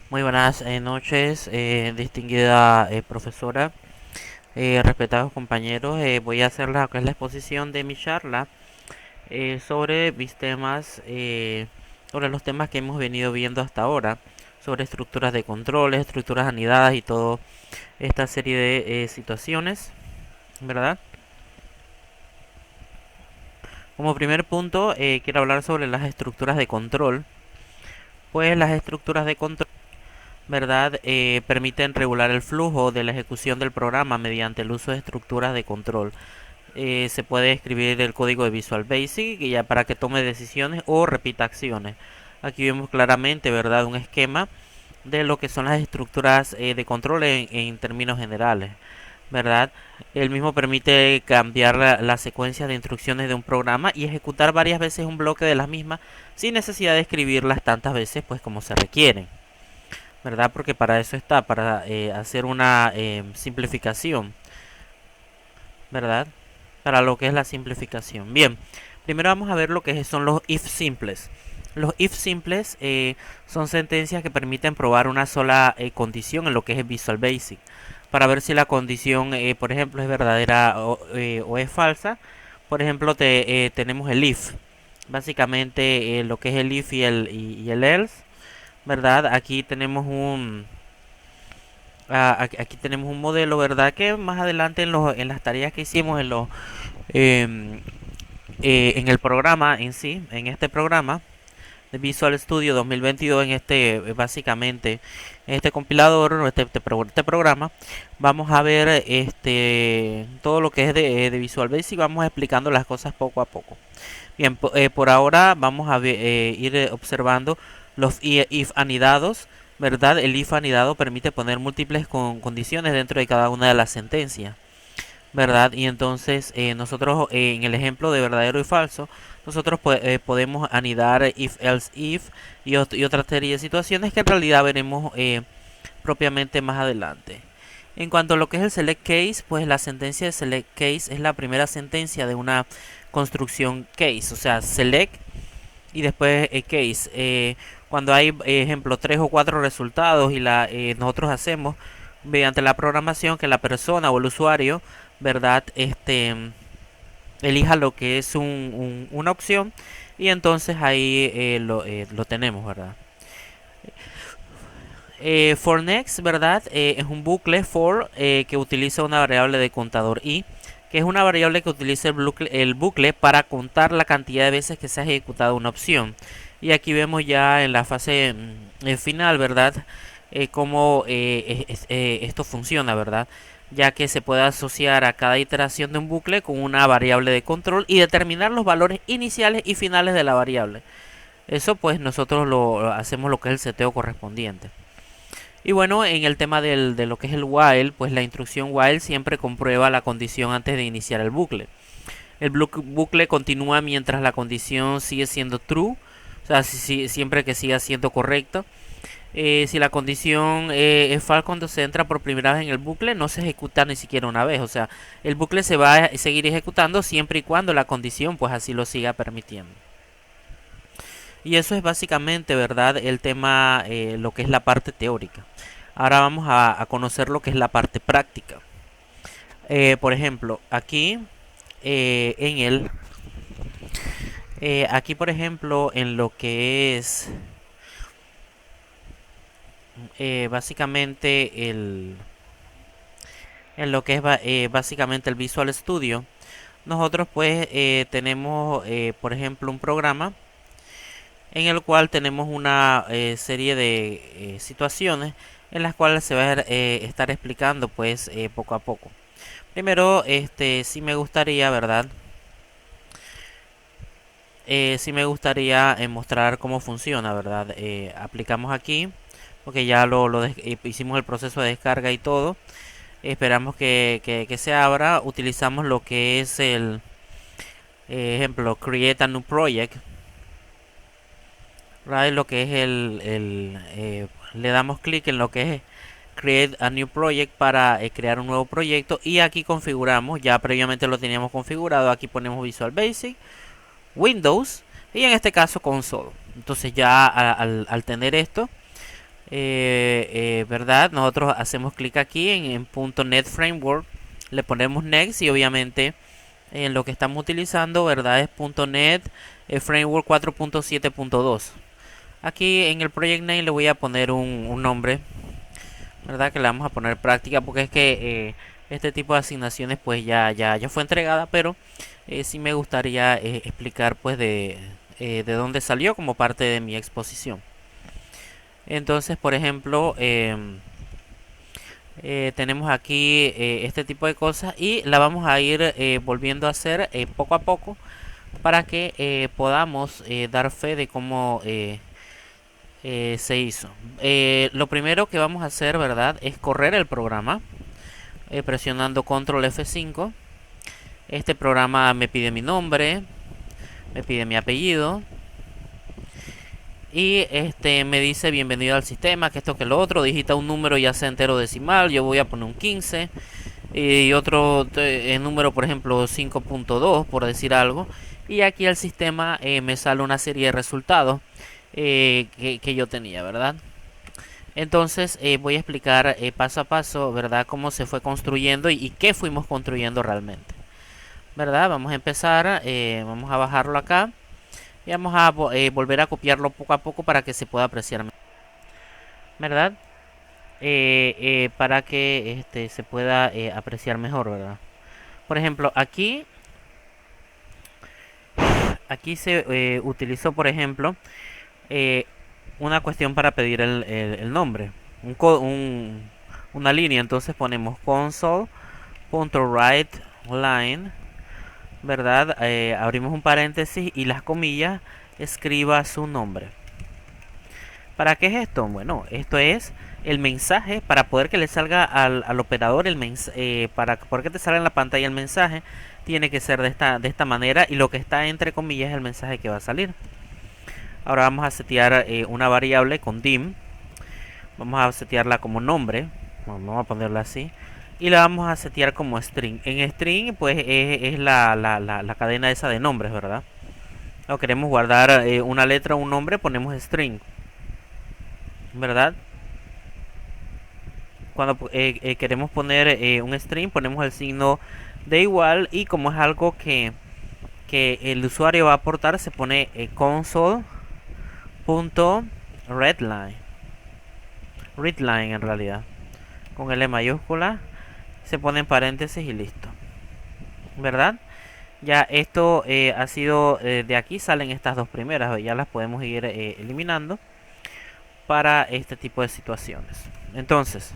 Muy buenas noches, distinguida profesora, respetados compañeros. Voy a hacer lo que es la exposición de mi charla sobre mis temas, sobre los temas que hemos venido viendo hasta ahora, sobre estructuras de controles, estructuras anidadas y toda esta serie de situaciones, ¿verdad? Como primer punto, quiero hablar sobre las estructuras de control. Pues las estructuras de control, ¿verdad? Permiten regular el flujo de la ejecución del programa mediante el uso de estructuras de control. Se puede escribir el código de Visual Basic y ya para que tome decisiones o repita acciones. Aquí vemos claramente, ¿verdad? Un esquema de lo que son las estructuras de control en términos generales, ¿verdad? El mismo permite cambiar la secuencia de instrucciones de un programa y ejecutar varias veces un bloque de las mismas sin necesidad de escribirlas tantas veces pues como se requieren. ¿Verdad? Porque para eso está, para hacer una simplificación, ¿verdad? Para lo que es la simplificación. Bien, primero vamos a ver lo que son los if simples. Los if simples son sentencias que permiten probar una sola condición en lo que es el Visual Basic. Para ver si la condición, por ejemplo, es verdadera o es falsa. Por ejemplo, tenemos el if. Básicamente lo que es el if y el else, ¿verdad? Aquí tenemos un modelo, ¿verdad? Que más adelante en las tareas que hicimos em, en el programa en sí, en este programa de Visual Studio 2022, básicamente, en este compilador, este programa, vamos a ver todo lo que es de Visual Basic, vamos explicando las cosas poco a poco. Bien, por ahora vamos a ir observando los if anidados, ¿verdad? El if anidado permite poner múltiples condiciones dentro de cada una de las sentencias, ¿verdad? Y entonces nosotros en el ejemplo de verdadero y falso, nosotros podemos anidar if, else, if y otra serie de situaciones que en realidad veremos propiamente más adelante. En cuanto a lo que es el select case, pues la sentencia de select case es la primera sentencia de una construcción case, o sea, select y después case. Cuando hay, ejemplo, tres o cuatro resultados y nosotros hacemos mediante la programación que la persona o el usuario, ¿verdad? Elija lo que es una opción y entonces ahí lo tenemos, ¿verdad? For next, ¿verdad? Es un bucle for que utiliza una variable de contador i, que es una variable que utiliza el bucle para contar la cantidad de veces que se ha ejecutado una opción. Y aquí vemos ya en la fase final, ¿verdad? Cómo esto funciona, ¿verdad? Ya que se puede asociar a cada iteración de un bucle con una variable de control y determinar los valores iniciales y finales de la variable. Eso pues nosotros hacemos lo que es el seteo correspondiente. Y bueno, en el tema de lo que es el while, pues la instrucción while siempre comprueba la condición antes de iniciar el bucle. El bucle continúa mientras la condición sigue siendo true, o sea, siempre que siga siendo correcto. Si la condición es falsa cuando se entra por primera vez en el bucle, no se ejecuta ni siquiera una vez. O sea, el bucle se va a seguir ejecutando siempre y cuando la condición pues así lo siga permitiendo. Y eso es básicamente, ¿verdad? El tema, lo que es la parte teórica. Ahora vamos a conocer lo que es la parte práctica. Por ejemplo, aquí en el, aquí por ejemplo en lo que es básicamente en lo que es básicamente el Visual Studio, nosotros pues tenemos por ejemplo un programa en el cual tenemos una serie de situaciones en las cuales se va a estar explicando pues poco a poco. Primero, sí me gustaría, ¿verdad? Sí me gustaría mostrar cómo funciona, ¿verdad? Aplicamos aquí, porque ya hicimos el proceso de descarga y todo. Esperamos que se abra. Utilizamos lo que es el ejemplo, Create a New Project. ¿Right? Lo que es le damos clic en lo que es Create a New Project para crear un nuevo proyecto. Y aquí configuramos, ya previamente lo teníamos configurado. Aquí ponemos Visual Basic, Windows y en este caso console. Entonces ya al tener esto, ¿verdad? Nosotros hacemos clic aquí en punto .NET Framework, le ponemos Next y obviamente en lo que estamos utilizando, ¿verdad? Es punto .NET Framework 4.7.2. Aquí en el Project Name le voy a poner un nombre, ¿verdad? Que le vamos a poner práctica porque es que este tipo de asignaciones pues ya fue entregada, pero sí me gustaría explicar pues de dónde salió como parte de mi exposición. Entonces, por ejemplo, tenemos aquí este tipo de cosas y la vamos a ir volviendo a hacer poco a poco para que podamos dar fe de cómo se hizo. Lo primero que vamos a hacer, ¿verdad? Es correr el programa presionando control F5. Este programa me pide mi nombre, me pide mi apellido y me dice bienvenido al sistema, que esto que lo otro, digita un número ya sea entero o decimal, yo voy a poner un 15 y otro número, por ejemplo 5.2 por decir algo, y aquí el sistema me sale una serie de resultados que yo tenía, ¿verdad? Entonces voy a explicar paso a paso, ¿verdad? Cómo se fue construyendo y qué fuimos construyendo realmente, ¿verdad? Vamos a empezar, vamos a bajarlo acá y vamos a volver a copiarlo poco a poco para que se pueda apreciar, ¿verdad? Para que se pueda apreciar mejor, ¿verdad? Por ejemplo, aquí se utilizó, por ejemplo, eh, una cuestión para pedir el nombre, una línea. Entonces ponemos console.writeLine, ¿verdad? Abrimos un paréntesis y las comillas, escriba su nombre. ¿Para qué es esto? Bueno, esto es el mensaje para poder que le salga al operador para poder que te salga en la pantalla el mensaje, tiene que ser de esta manera y lo que está entre comillas es el mensaje que va a salir. Ahora vamos a setear una variable con dim. Vamos a setearla como nombre. Vamos a ponerla así. Y la vamos a setear como string. En string pues es la cadena esa de nombres, ¿verdad? O queremos guardar una letra o un nombre, ponemos string, ¿verdad? Cuando queremos poner un string, ponemos el signo de igual. Y como es algo que el usuario va a aportar, se pone console.readline. Readline en realidad. Con L mayúscula. Se pone en paréntesis y listo. ¿Verdad? Ya esto ha sido de aquí salen estas dos primeras. Ya las podemos ir eliminando para este tipo de situaciones. Entonces,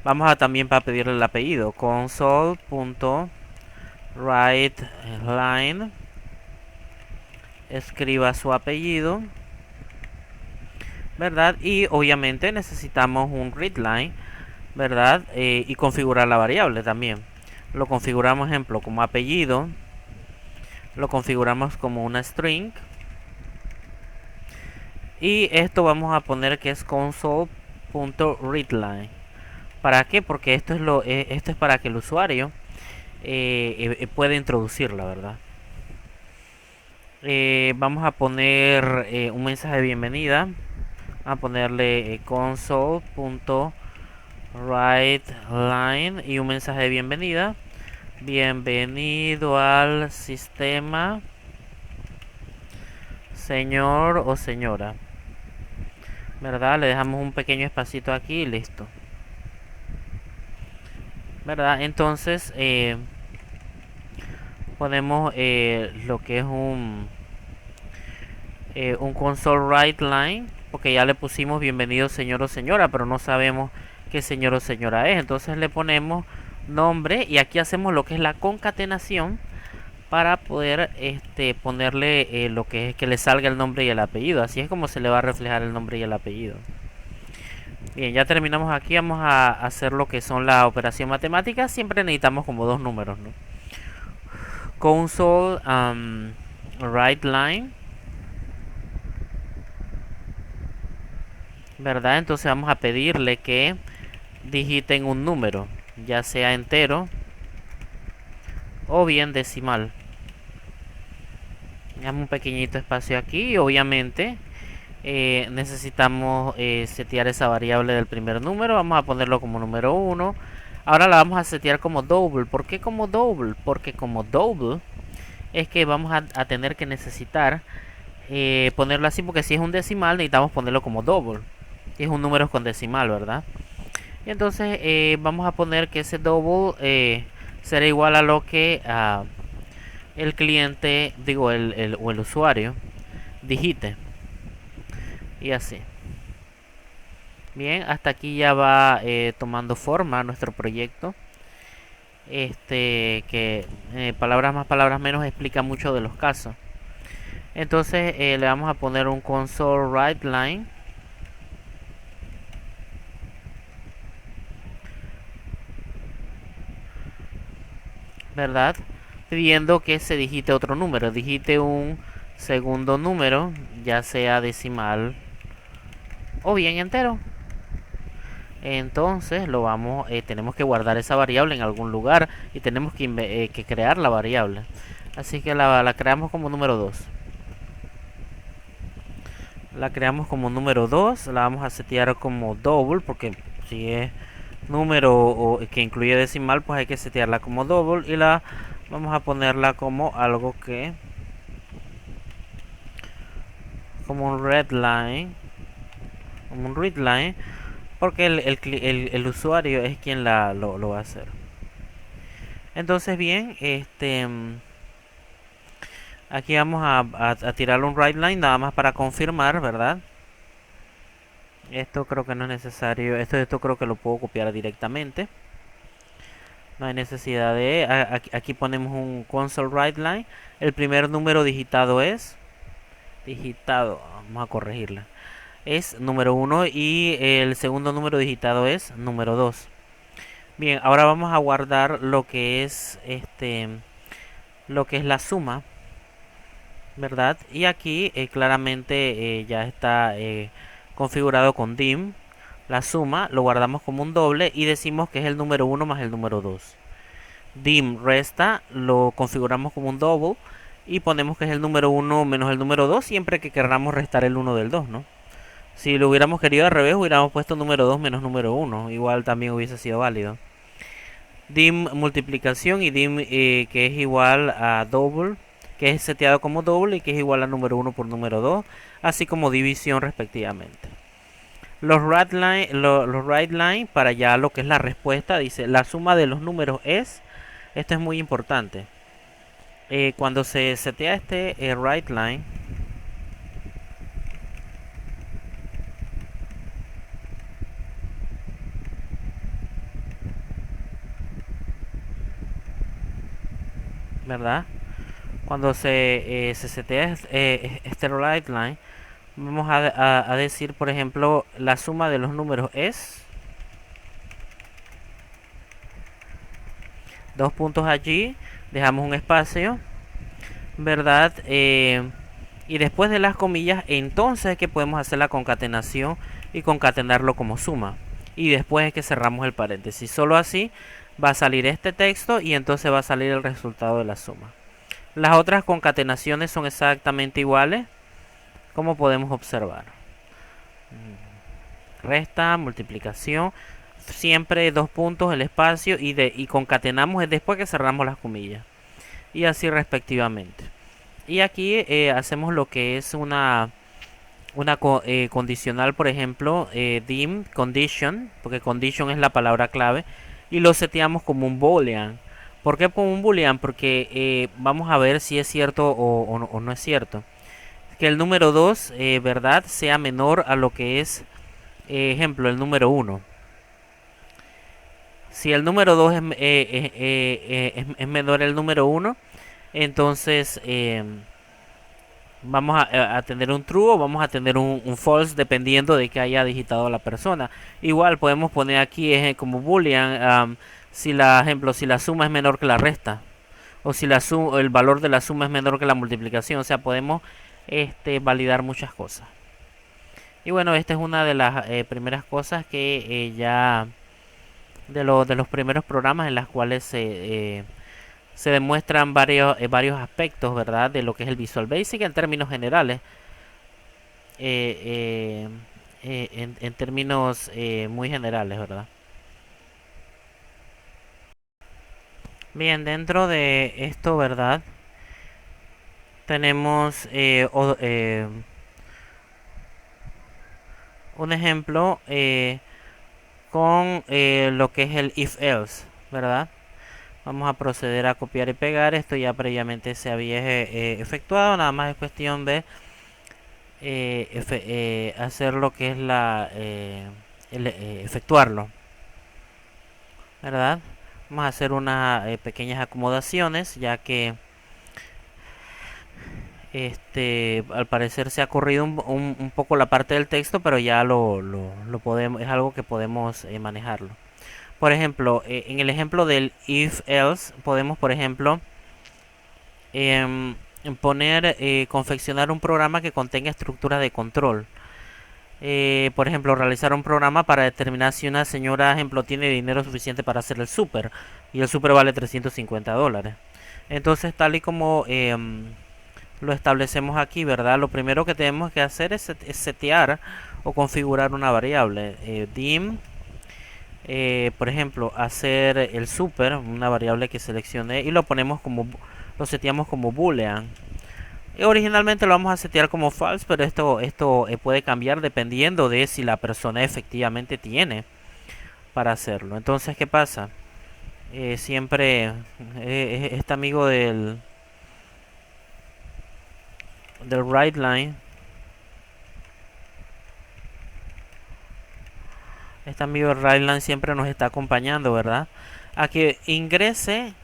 vamos a también para pedirle el apellido. Console.writeLine. Escriba su apellido, ¿verdad? Y obviamente necesitamos un readline, ¿verdad? Y configurar la variable también. Lo configuramos, ejemplo, como apellido. Lo configuramos como una string. Y esto vamos a poner que es console.readline. ¿Para qué? Porque esto es para que el usuario pueda introducirla, ¿verdad? Vamos a poner un mensaje de bienvenida. A ponerle console.writeLine y un mensaje de bienvenida. Bienvenido al sistema, señor o señora, ¿verdad? Le dejamos un pequeño espacito aquí y listo, ¿verdad? Entonces ponemos lo que es un console write line, porque ya le pusimos bienvenido señor o señora, pero no sabemos qué señor o señora es. Entonces le ponemos nombre y aquí hacemos lo que es la concatenación para poder ponerle lo que es que le salga el nombre y el apellido. Así es como se le va a reflejar el nombre y el apellido. Bien, ya terminamos aquí. Vamos a hacer lo que son la operación matemática. Siempre necesitamos como dos números, ¿no? Console write line, ¿verdad? Entonces vamos a pedirle que digiten un número, ya sea entero o bien decimal. Damos un pequeñito espacio aquí y obviamente necesitamos setear esa variable del primer número. Vamos a ponerlo como número 1. Ahora la vamos a setear como double. ¿Por qué como double? Porque como double es que vamos a tener que necesitar ponerlo así, porque si es un decimal necesitamos ponerlo como double. Es un número con decimal, ¿verdad? Y entonces vamos a poner que ese double será igual a lo que el cliente, digo, o el usuario digite. Y así. Bien, hasta aquí ya va tomando forma nuestro proyecto. Que palabras más, palabras menos explica mucho de los casos. Entonces le vamos a poner un console write line. ¿Verdad? Pidiendo que se digite otro número. Digite un segundo número, ya sea decimal o bien entero. Entonces lo vamos, tenemos que guardar esa variable en algún lugar y tenemos que crear la variable. Así que la creamos como número 2. La creamos como número 2, la vamos a setear como double, porque si es número que incluye decimal, pues hay que setearla como double, y la vamos a ponerla como algo que, como un read line, como un read line, porque el usuario es quien lo va a hacer. Entonces bien, aquí vamos a tirar un write line nada más para confirmar, ¿verdad? Esto creo que no es necesario, esto creo que lo puedo copiar directamente. No hay necesidad de, aquí ponemos un console write line. El primer número digitado es, vamos a corregirla, es número 1 y el segundo número digitado es número 2. Bien, ahora vamos a guardar lo que es lo que es la suma, ¿verdad? Y aquí claramente ya está configurado con dim. La suma lo guardamos como un doble y decimos que es el número 1 más el número 2. Dim resta lo configuramos como un double y ponemos que es el número 1 menos el número 2 siempre que queramos restar el 1 del 2, ¿no? Si lo hubiéramos querido al revés, hubiéramos puesto número 2 menos número 1. Igual también hubiese sido válido. Dim multiplicación y dim que es igual a double, que es seteado como doble y que es igual a número 1 por número 2, así como división respectivamente. Los write line para ya lo que es la respuesta, dice la suma de los números es, esto es muy importante. Cuando se setea este write line, ¿verdad? Cuando se setea este write line, vamos a decir, por ejemplo, la suma de los números es, dos puntos allí, dejamos un espacio, ¿verdad? Y después de las comillas, entonces es que podemos hacer la concatenación y concatenarlo como suma. Y después es que cerramos el paréntesis. Solo así va a salir este texto y entonces va a salir el resultado de la suma. Las otras concatenaciones son exactamente iguales, como podemos observar. Resta, multiplicación, siempre dos puntos, el espacio y concatenamos después que cerramos las comillas. Y así respectivamente. Y aquí hacemos lo que es una condicional, por ejemplo, dim condition, porque condition es la palabra clave, y lo seteamos como un boolean. ¿Por qué como un boolean? Porque vamos a ver si es cierto o no es cierto. Que el número 2, ¿verdad?, sea menor a lo que es, ejemplo, el número 1. Si el número 2 es menor al número 1, entonces vamos a tener un true o vamos a tener un false dependiendo de que haya digitado la persona. Igual podemos poner aquí como boolean si si la suma es menor que la resta o si el valor de la suma es menor que la multiplicación. O sea, podemos validar muchas cosas. Y bueno, esta es una de las primeras cosas que ya de los primeros programas en las cuales se demuestran varios aspectos, ¿verdad?, de lo que es el Visual Basic en términos generales. en términos muy generales, ¿verdad? Bien, dentro de esto, ¿verdad? Tenemos un ejemplo con lo que es el if else, ¿verdad? Vamos a proceder a copiar y pegar. Esto ya previamente se había efectuado. Nada más es cuestión de hacer lo que es efectuarlo, ¿verdad? Vamos a hacer unas pequeñas acomodaciones, ya que al parecer se ha corrido un poco la parte del texto, pero ya lo podemos, es algo que podemos manejarlo. Por ejemplo, en el ejemplo del if else podemos, por ejemplo, em, poner, confeccionar un programa que contenga estructuras de control. Por ejemplo, realizar un programa para determinar si una señora, ejemplo, tiene dinero suficiente para hacer el súper y el súper vale $350. Entonces, tal y como lo establecemos aquí, ¿verdad? Lo primero que tenemos que hacer es setear o configurar una variable. Dim, por ejemplo, hacer el super, una variable que seleccioné y lo ponemos como, lo seteamos como boolean. Originalmente lo vamos a setear como false, pero esto puede cambiar dependiendo de si la persona efectivamente tiene para hacerlo. Entonces, ¿qué pasa? Siempre este amigo del write line, este amigo del write line siempre nos está acompañando, ¿verdad? A que ingrese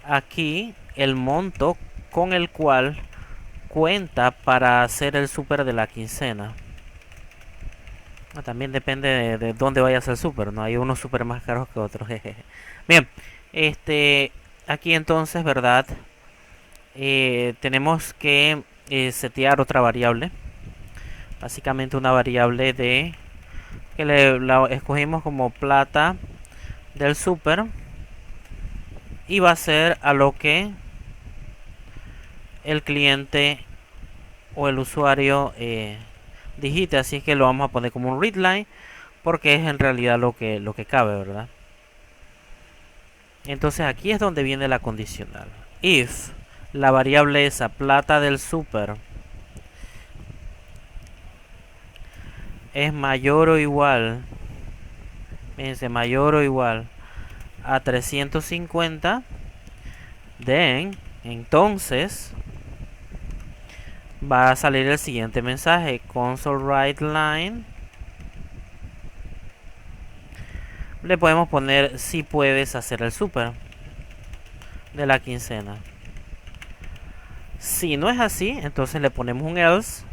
aquí el monto con el cual cuenta para hacer el super de la quincena. También depende de dónde vayas al super, ¿no? Hay unos super más caros que otros. Bien, aquí entonces, ¿verdad? Tenemos que setear otra variable. Básicamente una variable de que la escogimos como plata del super. Y va a ser a lo que el cliente o el usuario digite. Así es que lo vamos a poner como un readline, porque es en realidad lo que cabe, ¿verdad? Entonces aquí es donde viene la condicional. If la variable esa, plata del super, es mayor o igual, fíjense, mayor o igual a 350, then, entonces, va a salir el siguiente mensaje. Console write line. Le podemos poner si puedes hacer el super de la quincena. Si no es así, entonces le ponemos un else.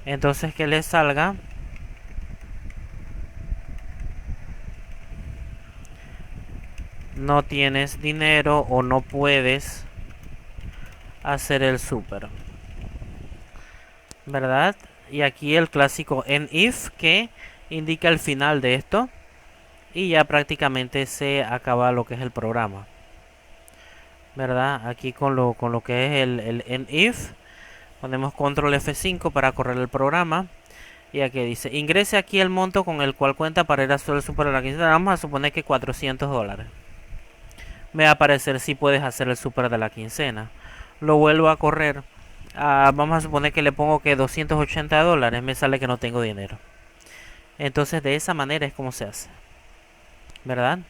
Entonces que le salga no tienes dinero o no puedes hacer el super, ¿verdad? Y aquí el clásico en if que indica el final de esto y ya prácticamente se acaba lo que es el programa, ¿verdad? Aquí con lo que es el en if ponemos control F5 para correr el programa. Y aquí dice, ingrese aquí el monto con el cual cuenta para ir a hacer el super de la quincena. Vamos a suponer que $400. Me va a aparecer si puedes hacer el super de la quincena. Lo vuelvo a correr. Vamos a suponer que le pongo que $280. Me sale que no tengo dinero. Entonces de esa manera es como se hace, ¿verdad?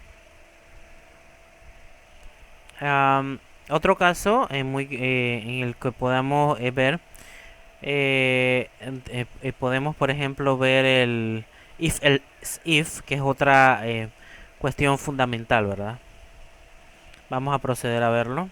Otro caso en el que podamos ver, podemos por ejemplo ver el if, que es otra cuestión fundamental, ¿verdad? Vamos a proceder a verlo.